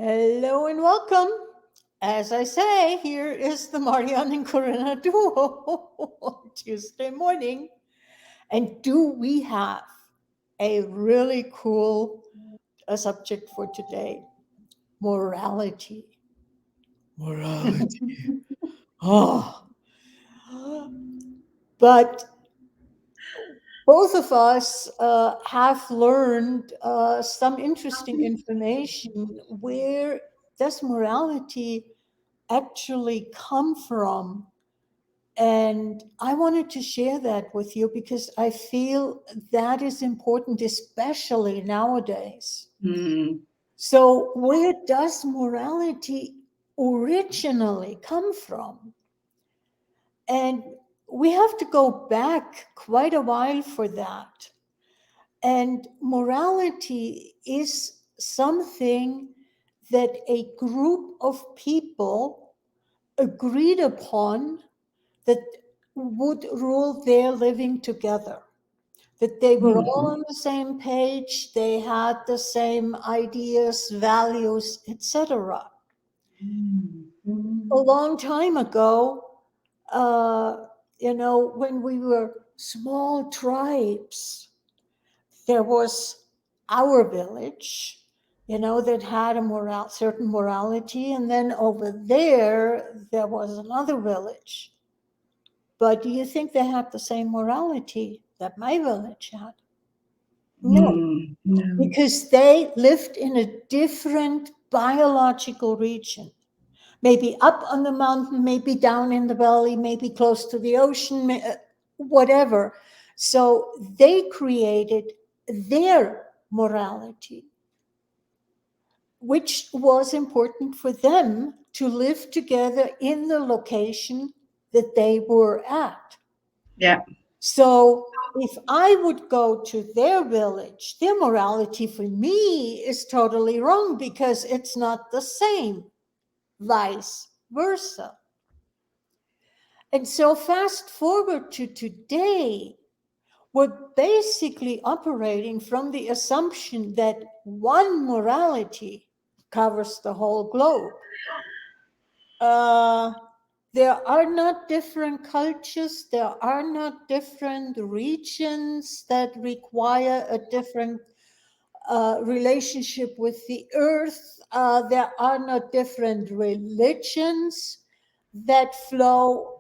Hello and welcome. As I say, here is the Marianne and Corinna duo on Tuesday morning. And do we have a really cool subject for today? Morality. Morality. Oh. But both of us have learned some interesting information. Where does morality actually come from? And I wanted to share that with you because I feel that is important, especially nowadays. Mm, So, where does morality originally come from? And we have to go back quite a while for that. And morality is something that a group of people agreed upon that would rule their living together, that they were all mm, on the same page, they had the same ideas, values, etc. mm, A long time ago, uh, when we were small tribes, there was our village, that had a certain morality, and then over there was another village. But do you think they had the same morality that my village had? No, no. because they lived in a different biological region. Maybe up on the mountain, maybe down in the valley, maybe close to the ocean, whatever. So they created their morality, which was important for them to live together in the location that they were at. Yeah. So if I would go to their village, their morality for me is totally wrong because it's not the same, vice versa. And so fast forward to today, we're basically operating from the assumption that one morality covers the whole globe. Uh, there are not different cultures, there are not different regions that require a different relationship with the earth. There are not different religions that flow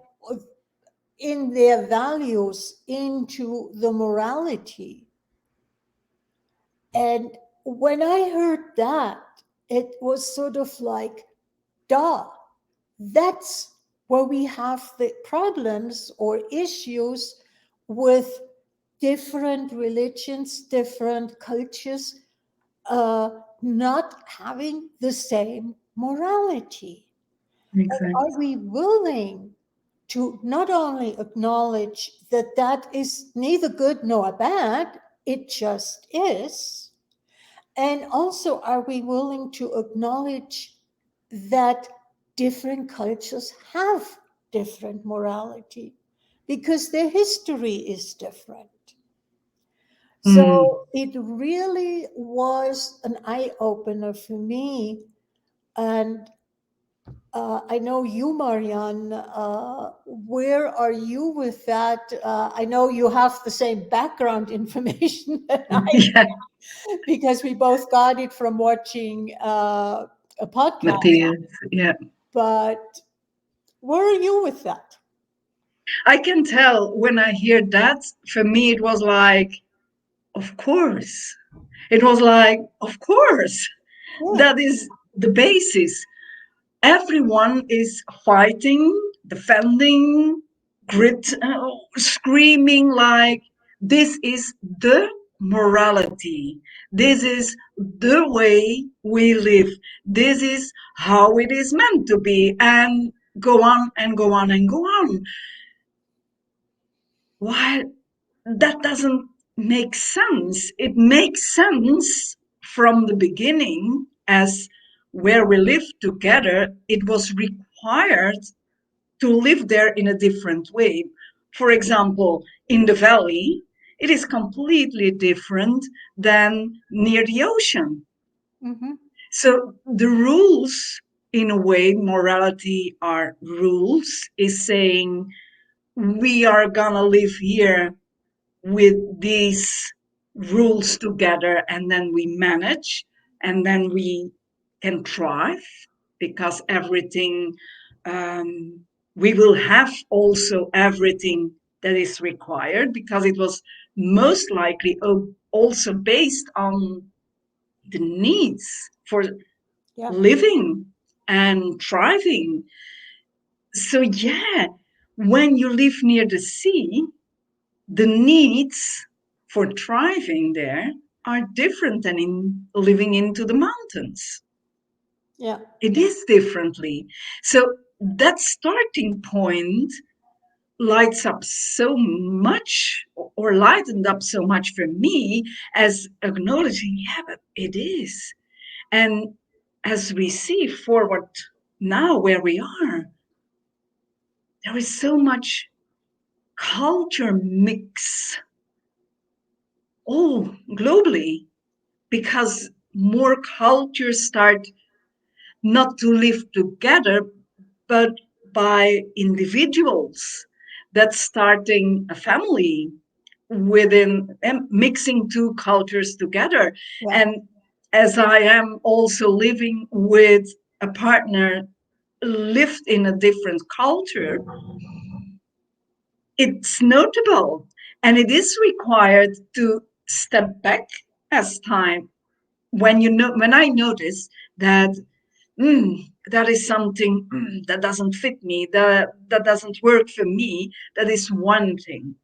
in their values into the morality. And when I heard that, it was sort of like, duh, that's where we have the problems or issues with different religions, different cultures, not having the same morality. And Exactly. are we willing to not only acknowledge that that is neither good nor bad, it just is, and also are we willing to acknowledge that different cultures have different morality because their history is different? Mm, So it really was an eye opener for me. And I know you, Marianne. Where are you with that? I know you have the same background information that I, yeah. because we both got it from watching a podcast. Matthias. Yeah. But where are you with that? I can tell when I hear that, for me, it was like, of course. It was like, of course. Yeah. That is the basis. Everyone is fighting, defending, screaming like this is the morality. This is the way we live. This is how it is meant to be, and go on and go on and go on. Why that doesn't make sense? It makes sense from the beginning as where we live together, it was required to live there in a different way. For example, in the valley, it is completely different than near the ocean. Hmm. So the rules, in a way, morality are rules, is saying we are gonna live here with these rules together, and then we manage, and then we can thrive because everything, um, we will have also everything that is required, because it was most likely also based on the needs for Yeah. living and thriving. So, yeah, when you live near the sea, the needs for thriving there are different than in living into the mountains. Yeah. It is differently. So, that starting point lights up so much, or lightened up so much for me, as acknowledging, yeah, but it is. And as we see forward now where we are, there is so much culture mix all globally, because more cultures start not to live together, but by individuals that's starting a family within mixing two cultures together. Yeah. And as I am also living with a partner lived in a different culture, it's notable, and it is required to step back as time, when I notice that, that is something, that doesn't fit me, that doesn't work for me. That is one thing.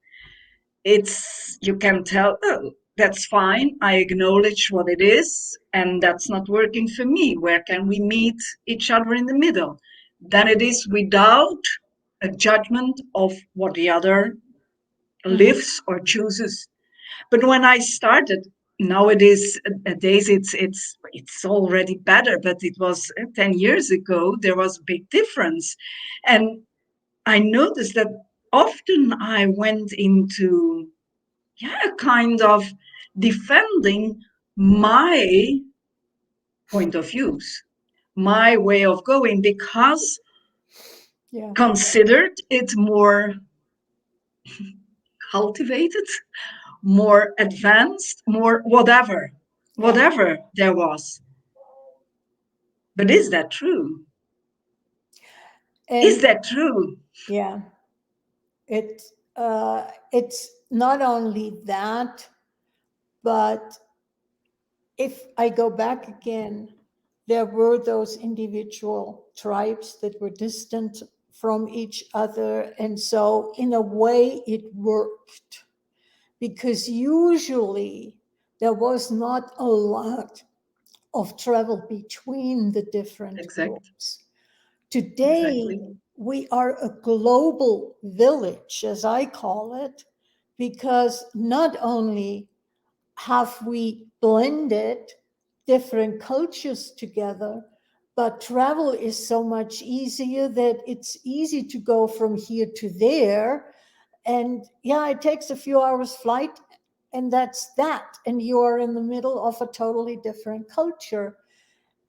It's, you can tell, oh, that's fine, I acknowledge what it is, and that's not working for me. Where can we meet each other in the middle? Then it is without a judgment of what the other Mhm. lives or chooses. But when I started, nowadays days, it's already better. But it was 10 years ago. There was a big difference, and I noticed that often I went into, yeah, a kind of defending my point of views, my way of going, because Yeah. considered it more cultivated, more advanced, more whatever, Yeah. whatever there was. But is that true? Is And that true? yeah, it it's not only that, but if I go back again, there were those individual tribes that were distant from each other. And so, in a way, it worked because usually there was not a lot of travel between the different Exact, groups. Today, exactly. we are a global village, as I call it, because not only have we blended different cultures together, but travel is so much easier that it's easy to go from here to there. And yeah, it takes a few hours flight, and that's that. And you are in the middle of a totally different culture.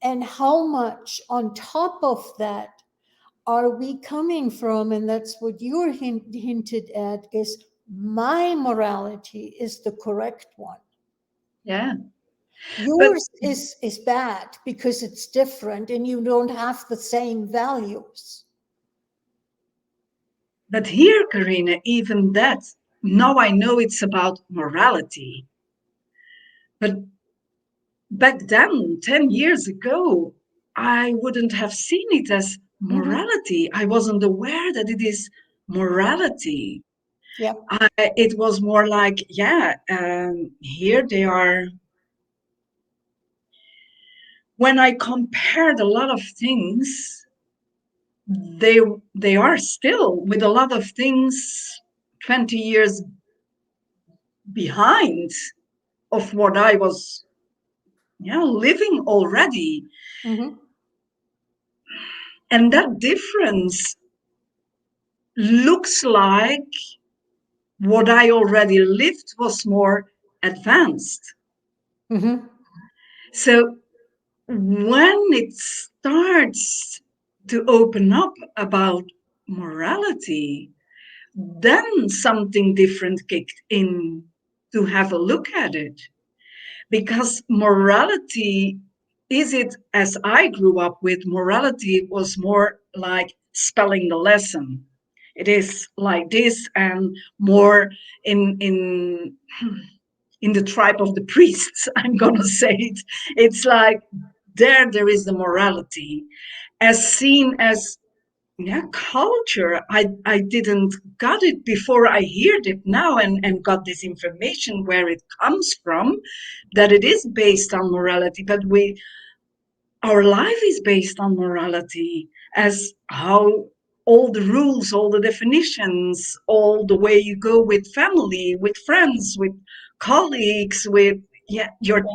And how much on top of that are we coming from? And that's what you're hinted at, is my morality is the correct one. Yeah. But Yours is bad because it's different and you don't have the same values. but here, Karina, even that, now I know it's about morality. But back then, 10 years ago, I wouldn't have seen it as Mhm. morality. I wasn't aware that it is morality. Yeah. It was more like, yeah, here they are. When I compared a lot of things, they they are still with a lot of things 20 years behind of what I was, yeah, living already. Mhm. And that difference looks like what I already lived was more advanced. Mhm. So when it starts to open up about morality, then something different kicked in to have a look at it. Because morality, is it as I grew up with, morality was more like spelling the lesson. It is like this, and more in in the tribe of the priests, I'm gonna say it. It's like there is the morality as seen as, yeah, culture. I didn't got it before. I heard it now, and got this information where it comes from, that it is based on morality. But we, our life is based on morality, as how all the rules, all the definitions, all the way you go with family, with friends, with colleagues, with, yeah, your,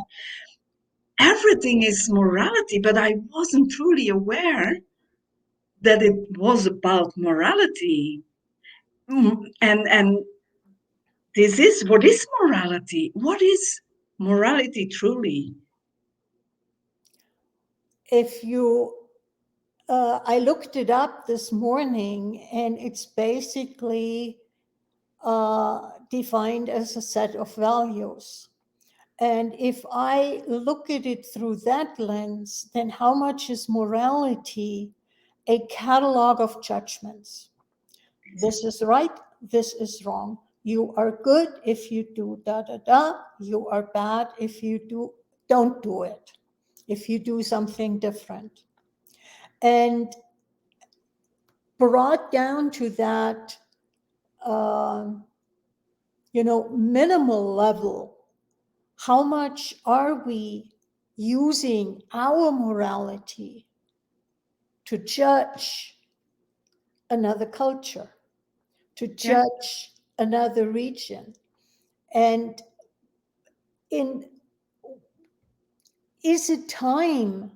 everything is morality. But I wasn't truly aware that it was about morality. And this is, what is morality? What is morality truly? If you, I looked it up this morning, and it's basically defined as a set of values. And if I look at it through that lens, then how much is morality a catalog of judgments? This is right, this is wrong. You are good if you do da da da. You are bad if you don't do it. If you do something different. And brought down to that, minimal level, how much are we using our morality to judge another culture, to judge another region? And is it time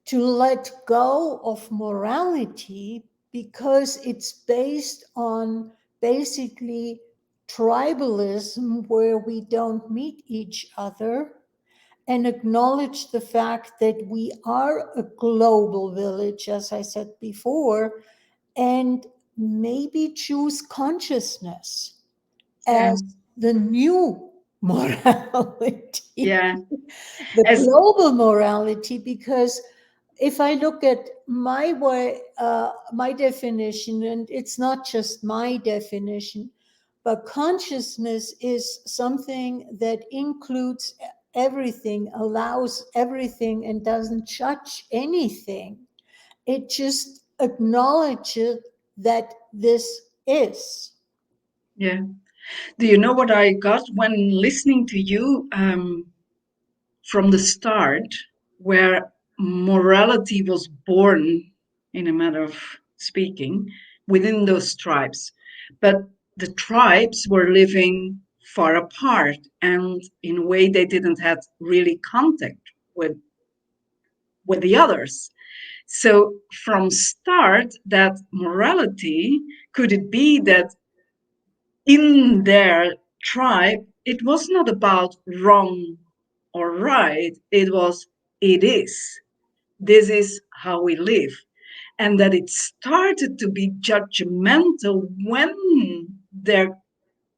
to let go of morality because it's based on basically tribalism where we don't meet each other, and acknowledge the fact that we are a global village, as I said before, and maybe choose consciousness Yeah, as the new morality, yeah. the As global morality? Because if I look at my way, my definition, and it's not just my definition, but consciousness is something that includes everything, allows everything, and doesn't judge anything. It just acknowledges that this is. yeah. Do you know what I got when listening to you, from the start, where morality was born, in a matter of speaking, within those tribes? But the tribes were living far apart, and in a way they didn't have really contact with the others. So from start, that morality, could it be that in their tribe, it was not about wrong or right, it was, it is. This is how we live. And that it started to be judgmental when there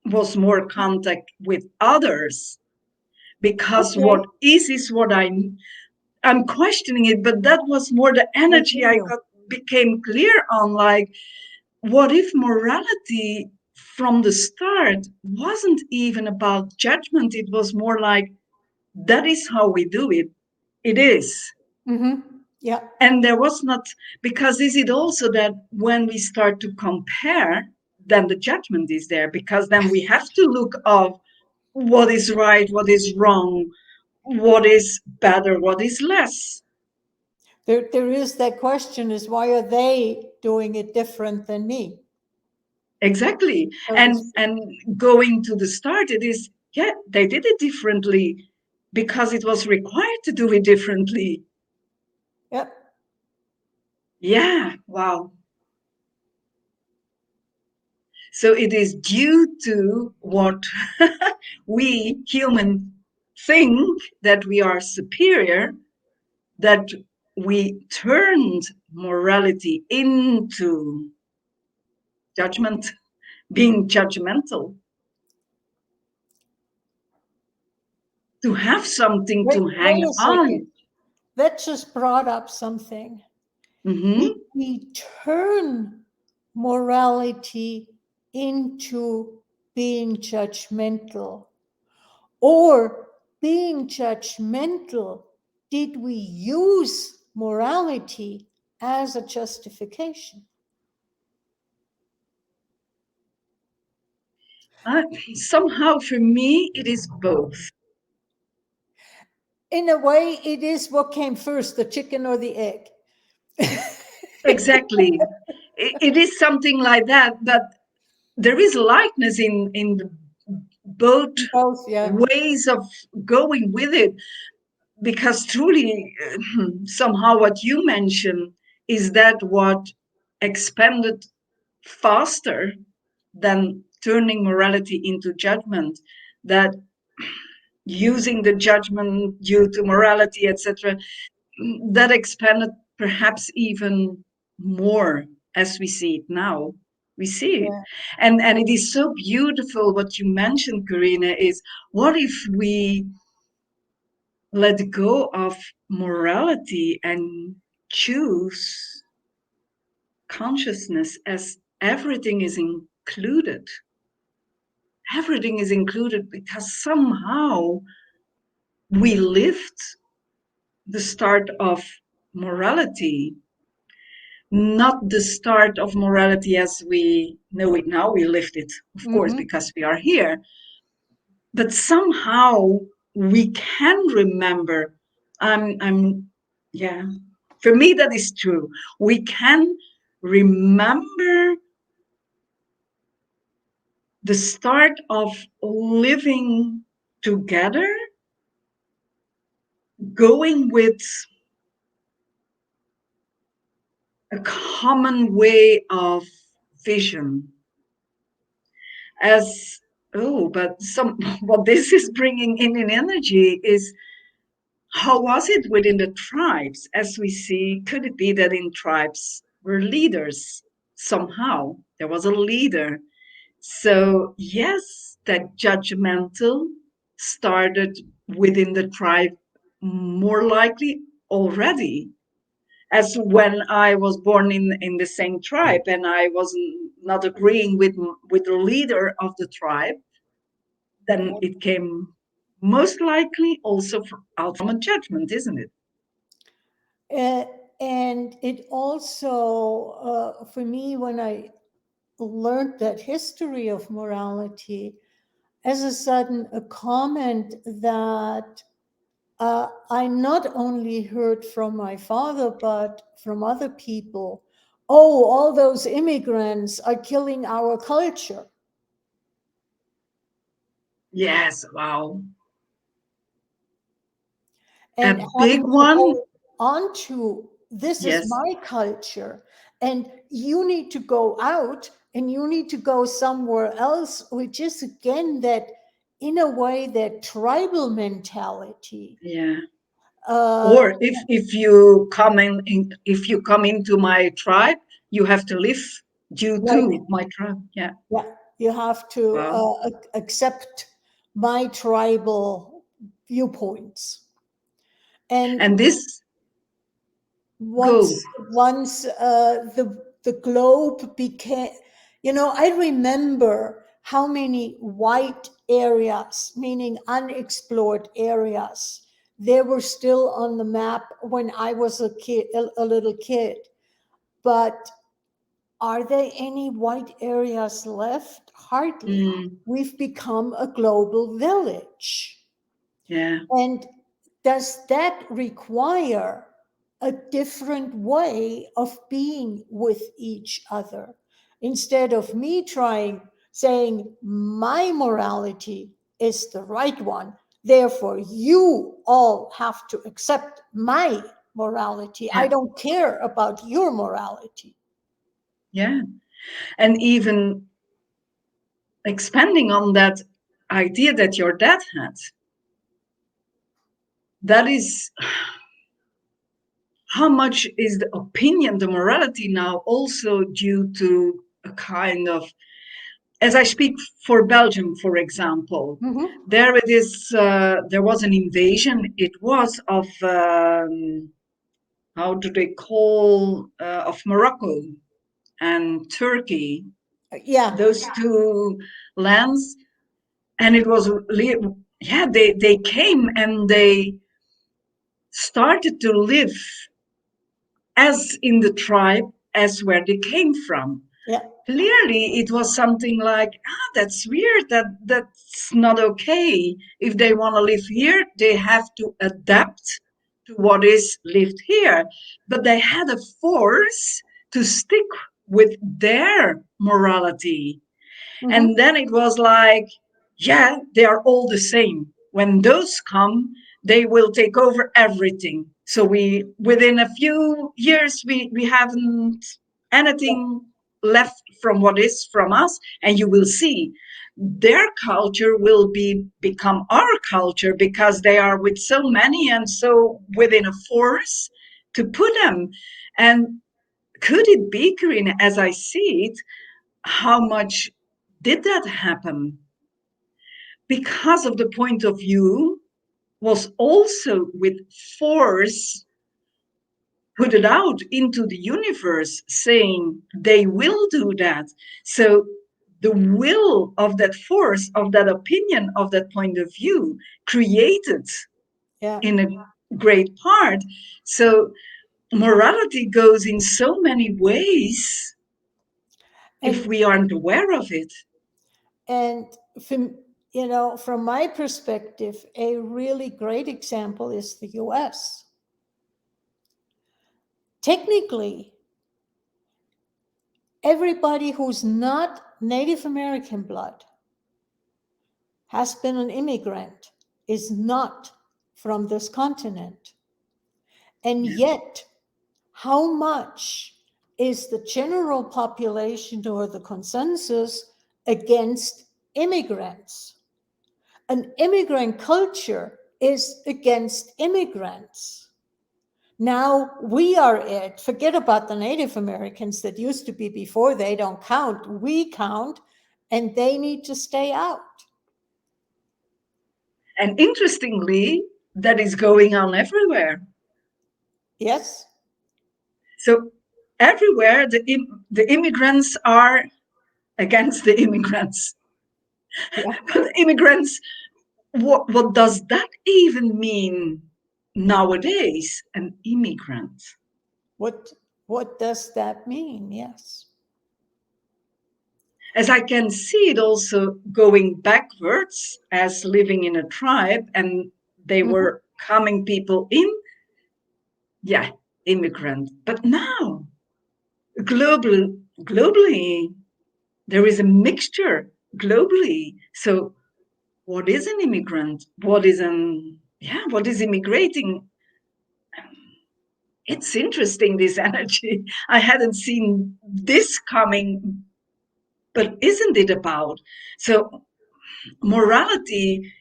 was more contact with others. Because Okay. what is what I'm questioning it, but that was more the I energy hear I you. got, became clear on. Like, what if morality from the start wasn't even about judgment? It was more like, that is how we do it. It is. Yeah. And there was not, because is it also that when we start to compare, then the judgment is there, because then we have to look of what is right, what is wrong, what is better, what is less. There is that question, is why are they doing it different than me? Exactly. So to speak. And going to the start, it is, yeah, they did it differently because it was required to do it differently. Yep. Yeah, wow. So it is due to what we human think, that we are superior, that we turned morality into judgment, being judgmental, to have something Wait, to wait hang a second. on. That just brought up something. Mhm. We turn morality into being judgmental, or being judgmental, did we use morality as a justification? Somehow for me, it is both. In a way, it is what came first, the chicken or the egg. Exactly. It is something like that, but there is likeness in both Both, yeah. ways of going with it, because truly, somehow what you mentioned is that what expanded faster than turning morality into judgment, that using the judgment due to morality, etc., that expanded perhaps even more as we see it now. We see it. Yeah. And it is so beautiful what you mentioned, Karina, is what if we let go of morality and choose consciousness as everything is included? Everything is included because somehow we lived the start of morality, not the start of morality as we know it now. We lived it, of course, Mhm. because we are here. But somehow we can remember. Yeah, for me, that is true. We can remember the start of living together, going with a common way of vision. As oh, but some what this is bringing in energy is, how was it within the tribes? As we see, could it be that in tribes were leaders somehow? There was a leader. So yes, that judgmental started within the tribe more likely already, as when I was born in the same tribe and I was not agreeing with the leader of the tribe, then it came most likely also out from a judgment, isn't it? Uh, and it also, for me, when I learned that history of morality, as a sudden a comment that I not only heard from my father, but from other people. Oh, all those immigrants are killing our culture. Yes, wow. A And big having to one. hold on to this is Yes. my culture, and you need to go out and you need to go somewhere else, which is again that, in a way, that tribal mentality. Yeah. Uh, Or if you come if you come into my tribe, you have to live due right. to my tribe. Yeah. Yeah, you have to Wow. accept my tribal viewpoints. And And this go. once the globe became, I remember how many white areas, meaning unexplored areas, there were still on the map when I was a little kid. But are there any white areas left? Hardly. Mm, We've become a global village. yeah. And does that require a different way of being with each other? Instead of me saying my morality is the right one, therefore you all have to accept my morality. I Yeah. don't care about your morality. Yeah. And even expanding on that idea that your dad had, that is how much is the opinion, the morality now also due to a kind of, as I speak for Belgium, for example, Mhm. there it is. There was an invasion. It was of how do they call of Morocco and Turkey, Yeah, those two lands, and it was yeah, they came and they started to live as in the tribe as where they came from. yeah, Clearly it was something like, ah, that's weird, that's not okay. If they want to live here, they have to adapt to what is lived here. But they had a force to stick with their morality. And mhm, then it was like, yeah, they are all the same. When those come, they will take over everything. So we, within a few years, we haven't yeah, anything left from what is from us, and you will see their culture will become our culture because they are with so many and so within a force to put them. And could it be, Karina, as I see it, how much did that happen? Because of the point of view was also with force put it out into the universe saying they will do that. So the will of that force, of that opinion, of that point of view created yeah. in a great part. So morality goes in so many ways if And we aren't aware of it. and from from my perspective, a really great example is the U.S. Technically, everybody who's not Native American blood has been an immigrant, is not from this continent. And Yeah. yet, how much is the general population or the consensus against immigrants? An immigrant culture is against immigrants. Now we are it. Forget about the Native Americans that used to be before, they don't count. We count, and they need to stay out. And interestingly, that is going on everywhere. Yes? So everywhere, the immigrants are against the immigrants. Yeah. But immigrants, what does that even mean nowadays? An immigrant. What what does that mean? Yes. As I can see it also going backwards as living in a tribe and they Mhm. were coming people in, yeah, immigrant. But now, globally, there is a mixture globally. So what is an immigrant? What is immigrating? It's interesting, this energy. I hadn't seen this coming, but isn't it about? So morality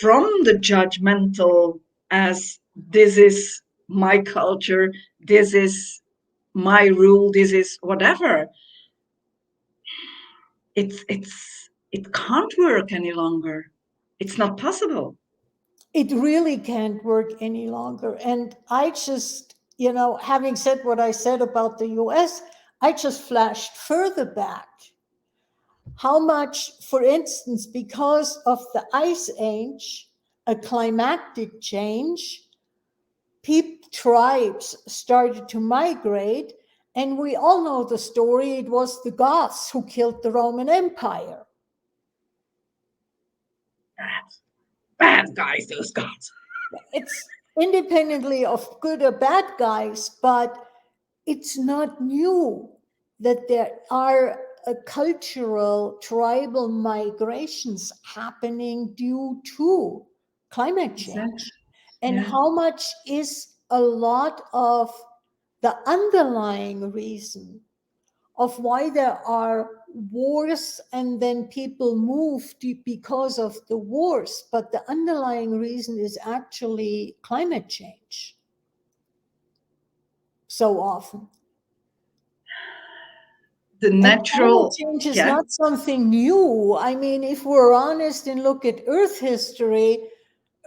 from the judgmental as this is my culture, this is my rule, this is whatever. It can't work any longer. It's not possible. It really can't work any longer. And I just, having said what I said about the US, I just flashed further back. How much, for instance, because of the ice age, a climatic change, tribes started to migrate. And we all know the story. It was the Goths who killed the Roman Empire. Bad guys, those guys. It's independently of good or bad guys, but it's not new that there are cultural tribal migrations happening due to climate Exactly. change. And Yeah. how much is a lot of the underlying reason of why there are wars and then people moved because of the wars, but the underlying reason is actually climate change so often. The And climate natural, change is yeah, not something new. I mean, if we're honest and look at Earth history,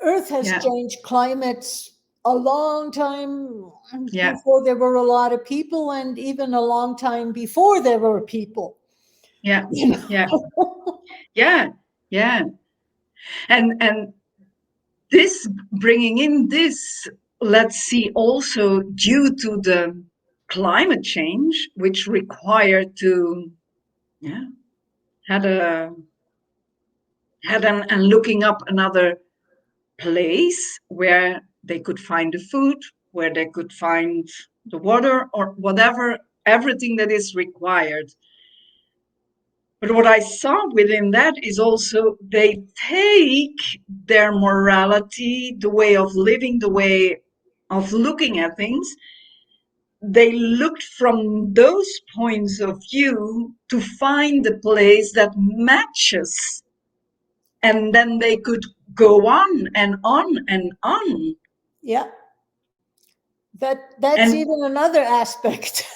Earth has yeah, changed climates a long time yeah, before there were a lot of people, and even a long time before there were people. yeah, You know? yeah, yeah, yeah. And this, bringing in this, let's see, also due to the climate change, which required to, yeah, had a had an and looking up another place where they could find the food, where they could find the water, or whatever, everything that is required. But what I saw within that is also they take their morality, the way of living, the way of looking at things. They looked from those points of view to find the place that matches. And then they could go on and on and on. Yeah, that's And even another aspect.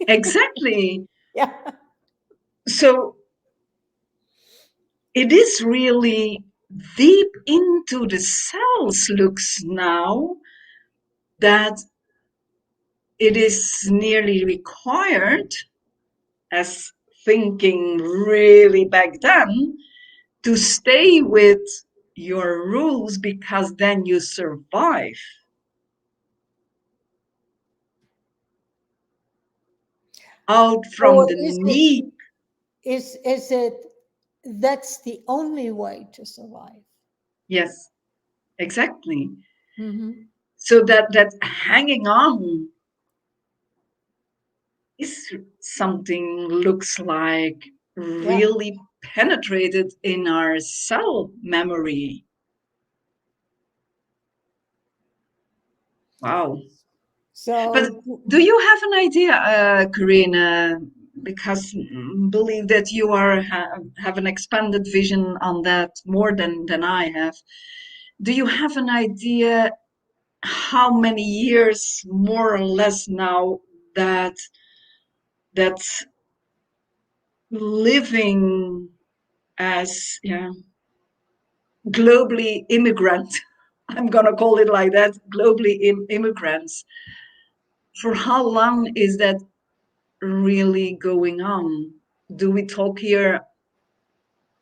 exactly. Yeah. So it is really deep into the cells looks now that it is nearly required, as thinking really back then, to stay with your rules because then you survive. Out from Or the is it need. is it that's the only way to survive? Yes, exactly. Hmm. So that hanging on is something looks like Yeah. really penetrated in our cell memory. Wow. But So do you have an idea, Karina? Because believe that you are have an expanded vision on that more than I have. Do you have an idea how many years, more or less, now that that living as, yeah, globally immigrant, I'm gonna call it like that, globally immigrants, for how long is that really going on? Do we talk here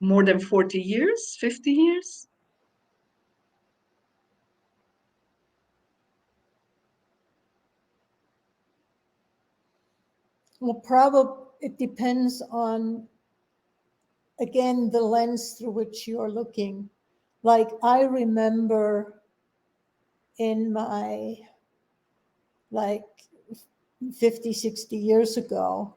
more than 40 years, 50 years? well, probably it depends on, again, the lens through which you're looking. Like I remember in my, like, 50, 60 years ago,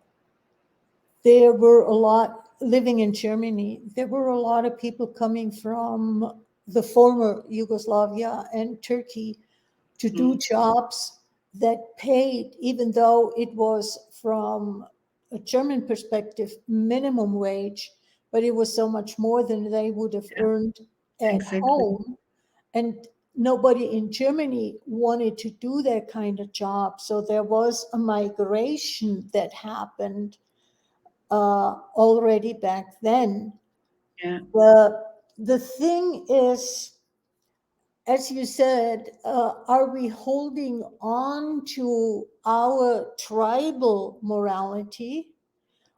there were a lot, living in Germany, there were a lot of people coming from the former Yugoslavia and Turkey to do Mm, jobs that paid, even though it was from a German perspective, minimum wage, but it was so much more than they would have yeah, earned at exactly. home. And nobody in Germany wanted to do that kind of job. So there was a migration that happened already back then. Yeah, The thing is, as you said, are we holding on to our tribal morality,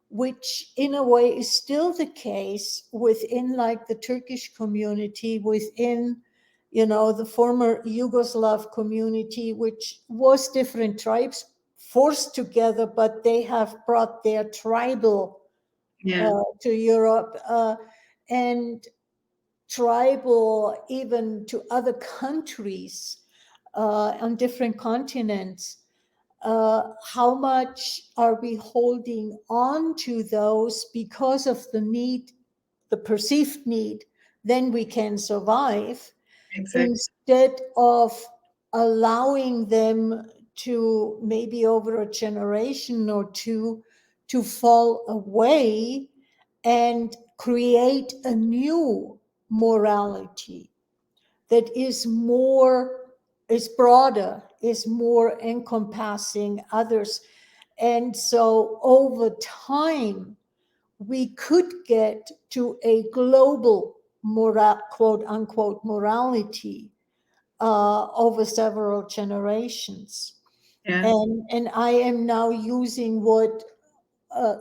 which in a way is still the case within, like, the Turkish community, within, the former Yugoslav community, which was different tribes forced together, but they have brought their tribal yeah, to Europe, and tribal even to other countries on different continents. How much are we holding on to those because of the need, the perceived need? Then we can survive, exactly. instead of allowing them to, maybe over a generation or two, to fall away and create a new morality that is broader, is more encompassing others. And so over time, we could get to a global quote unquote morality over several generations. Yeah. And I am now using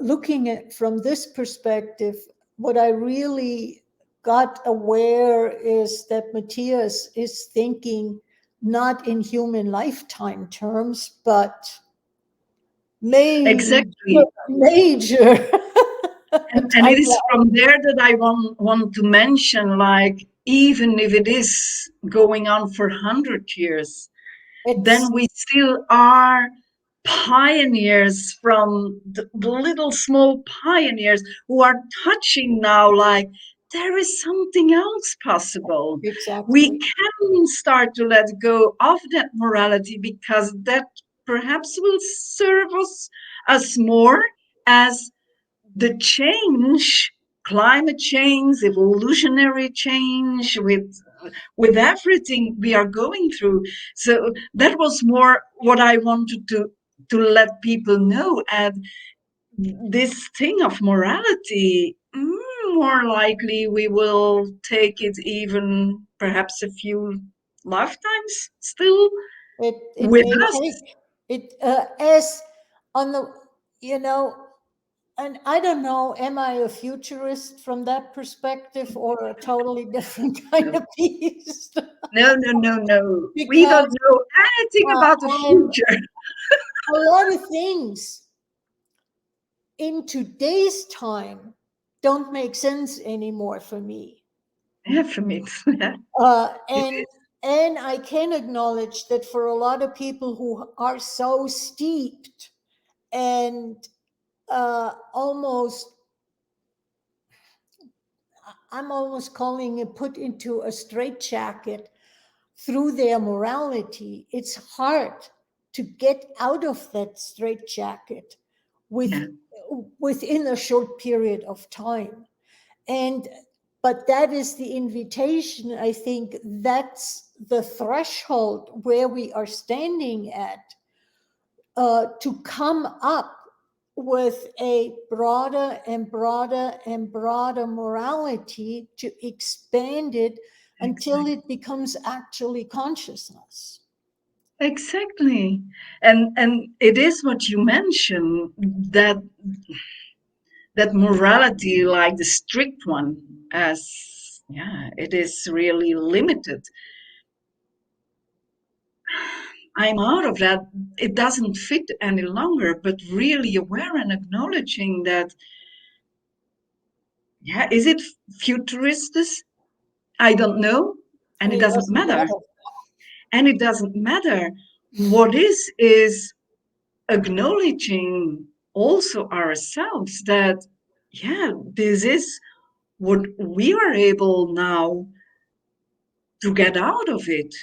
looking at from this perspective, what I really got aware is that Matthias is thinking not in human lifetime terms, but major, Exactly. major. And it is from there that I want to mention, like, even if it is going on for 100 years, It's then we still are pioneers from the little small pioneers who are touching now, like, there is something else possible. We exactly. can start to let go of that morality because that perhaps will serve us more as the change, climate change, evolutionary change, with everything we are going through. So that was more what I wanted to let people know. And this thing of morality, more likely we will take it even perhaps a few lifetimes still It with may us. take it as on the, you know, and I don't know, am I a futurist from that perspective or a totally different kind of beast? No, no, no, no. We don't Because know anything about the I'm future. a lot of things in today's time don't make sense anymore for me. Yeah, for me, Uh, it and is. and I can acknowledge that for a lot of people who are so steeped and almost, I'm almost calling it put into a straitjacket through their morality, it's hard to get out of that straitjacket with Yeah, within a short period of time. And but that is the invitation. I think that's the threshold where we are standing at, to come up with a broader and broader and broader morality, to expand it until exactly. it becomes actually consciousness. Exactly. And it is what you mentioned, that that morality, like the strict one, as yeah, it is really limited. I'm out of that. It doesn't fit any longer, but really aware and acknowledging that, yeah, is it futuristic? I don't know. And it It doesn't doesn't matter. matter. And it doesn't matter. What is acknowledging also ourselves that, yeah, this is what we are able now to get out of it,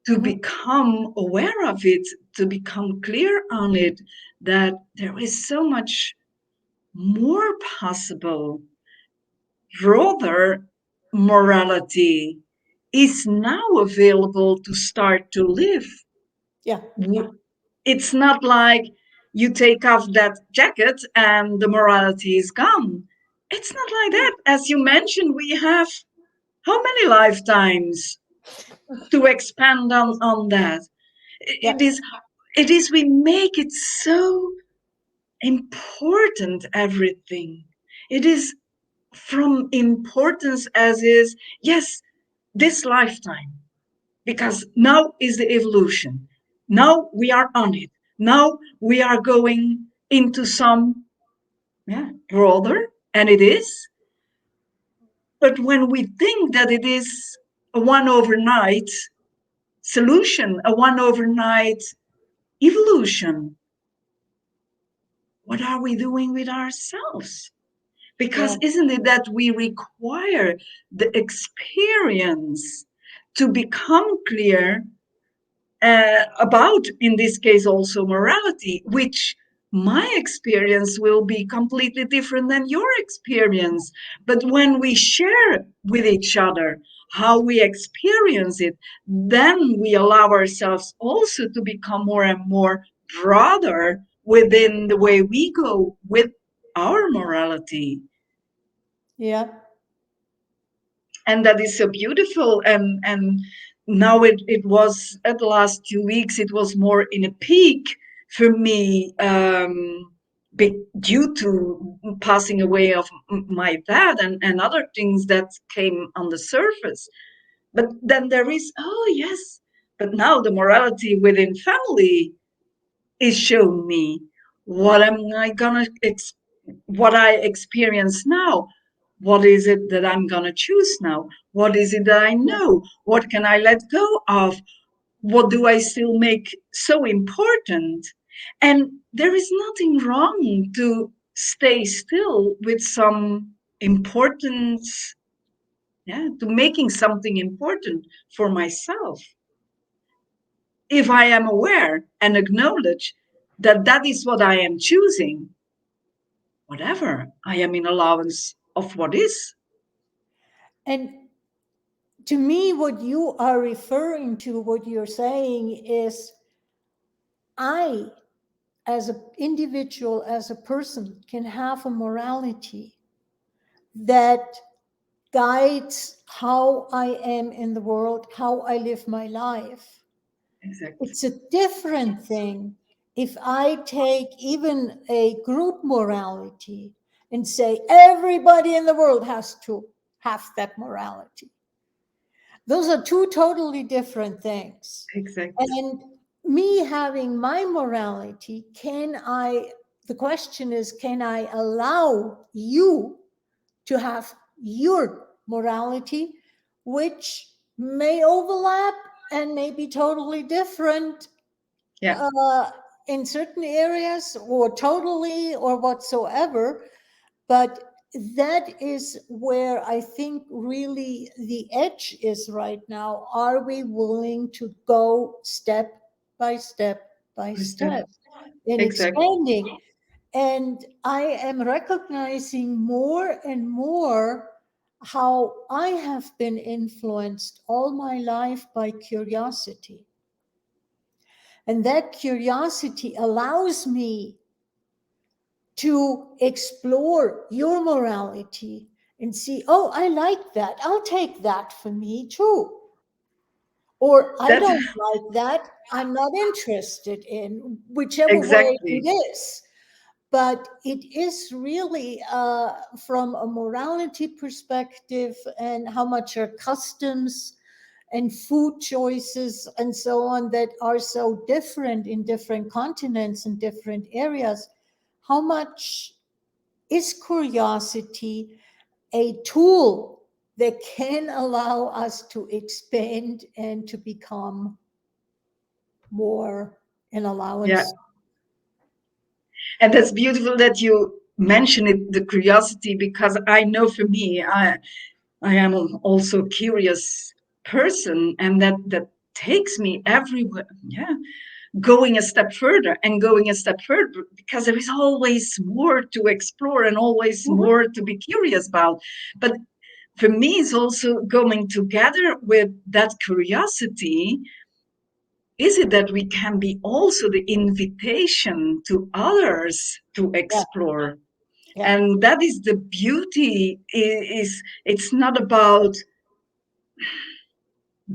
to Mhm. become aware of it, to become clear on it, that there is so much more possible. Rather, morality is now available to start to live. Yeah. It's not like you take off that jacket and the morality is gone. It's not like that. As you mentioned, we have how many lifetimes to expand on that? Yeah. It is we make it so important, everything. It is from importance as is, yes, this lifetime, because now is the evolution. Now we are on it. Now we are going into some, yeah, broader, and it is. But when we think that it is a one overnight solution, a one overnight evolution, what are we doing with ourselves? Yeah. Because isn't it that we require the experience to become clear about, in this case, also morality, which my experience will be completely different than your experience. But when we share with each other how we experience it, then we allow ourselves also to become more and more broader within the way we go with our morality. Yeah. And that is so beautiful. And now it was at the last 2 weeks, it was more in a peak for me, due to passing away of my dad and other things that came on the surface. But then there is, oh yes, but now the morality within family is showing me what am I gonna what I experience now. What is it that I'm gonna choose now? What is it that I Yeah. know? What can I let go of? What do I still make so important? And there is nothing wrong to stay still with some importance, yeah, to making something important for myself. If I am aware and acknowledge that that is what I am choosing, whatever, I am in allowance of what is. And to me, what you are referring to, what you're saying is, I, as an individual, as a person, can have a morality that guides how I am in the world, how I live my life. Exactly. It's a different thing if I take even a group morality and say everybody in the world has to have that morality. Those are two totally different things. Exactly. And me having my morality, the question is, can I allow you to have your morality, which may overlap and may be totally different Yeah. in certain areas, or totally, or whatsoever. But that is where I think really the edge is right now. Are we willing to go step by step by step in Exactly. expanding? And I am recognizing more and more how I have been influenced all my life by curiosity. And that curiosity allows me to explore your morality and see, oh, I like that. I'll take that for me too. Or I That don't like that. I'm not interested in whichever way it exactly. is. But it is really from a morality perspective, and how much are customs and food choices and so on that are so different in different continents and different areas. How much is curiosity a tool that can allow us to expand and to become more in Yeah. allowance? And that's beautiful that you mention it, the curiosity, because I know for me, I am also a curious person, and that takes me everywhere. Yeah. Going a step further and going a step further, because there is always more to explore and always Mhm. more to be curious about. But for me, it's also going together with that curiosity. Is it that we can be also the invitation to others to Yeah, explore? yeah. And that is the beauty. Is it's not about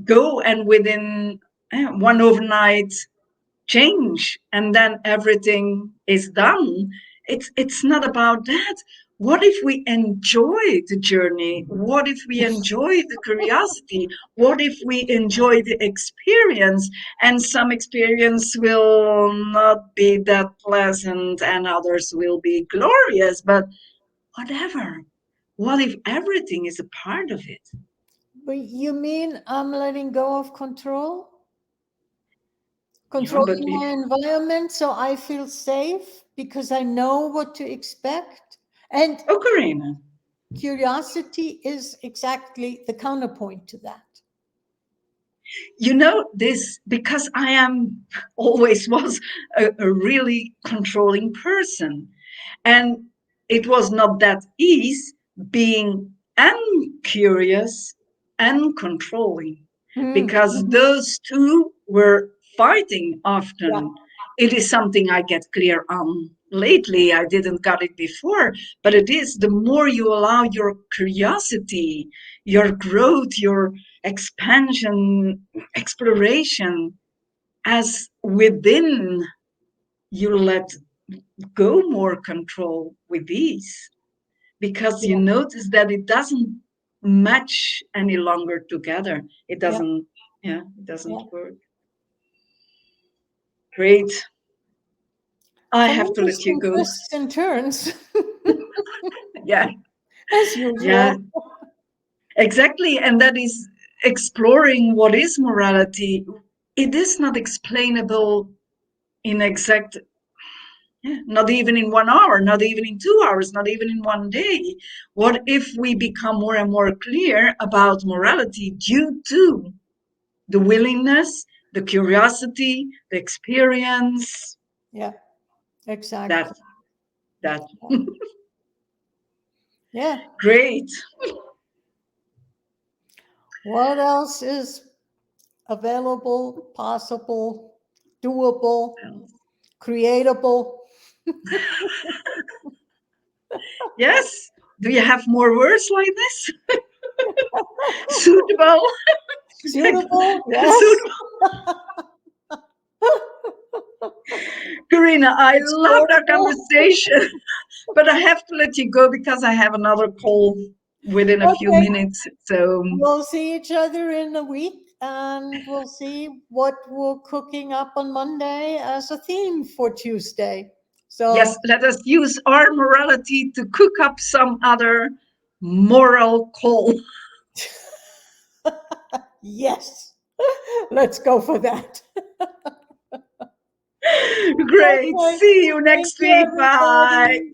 go and within one overnight change and then everything is done. It's not about that. What if we enjoy the journey? What if we enjoy the curiosity? What if we enjoy the experience? And some experience will not be that pleasant and others will be glorious, but whatever. What if everything is a part of it? But you mean I'm letting go of control? Yeah, but Controlling my environment so I feel safe because I know what to expect? And oh, Karina, curiosity is exactly the counterpoint to that. You know this because I am always was a really controlling person. And it was not that easy being and curious and controlling, because Mhm. those two were fighting Yeah, often. It is something I get clear on lately. I didn't got it before, but it is the more you allow your curiosity, your growth, your expansion, exploration, as within you let go more control with ease, because you yeah, notice that it doesn't match any longer together. It yeah, doesn't, yeah, it doesn't yeah. work. Great. I Some have to let you interesting go. twists and turns, Yeah, as yeah, usual. exactly. And that is exploring what is morality. It is not explainable in exact, yeah, not even in 1 hour, not even in 2 hours, not even in one day. What if we become more and more clear about morality due to the willingness, the curiosity, the experience? Yeah, exactly. That, that. Yeah. Great. What else is available, possible, doable, creatable? Yes. Do you have more words like this? Suitable. Suitable? Yes. Suitable. Karina, I loved our Explorable? conversation, but I have to let you go because I have another call within a few Okay. minutes. So, We'll see each other in a week and we'll see what we're cooking up on Monday as a theme for Tuesday. yes, So, let us use our morality to cook up some other moral call. yes, let's go for that. Great. Okay. See you Thank next you, week. Bye. everybody.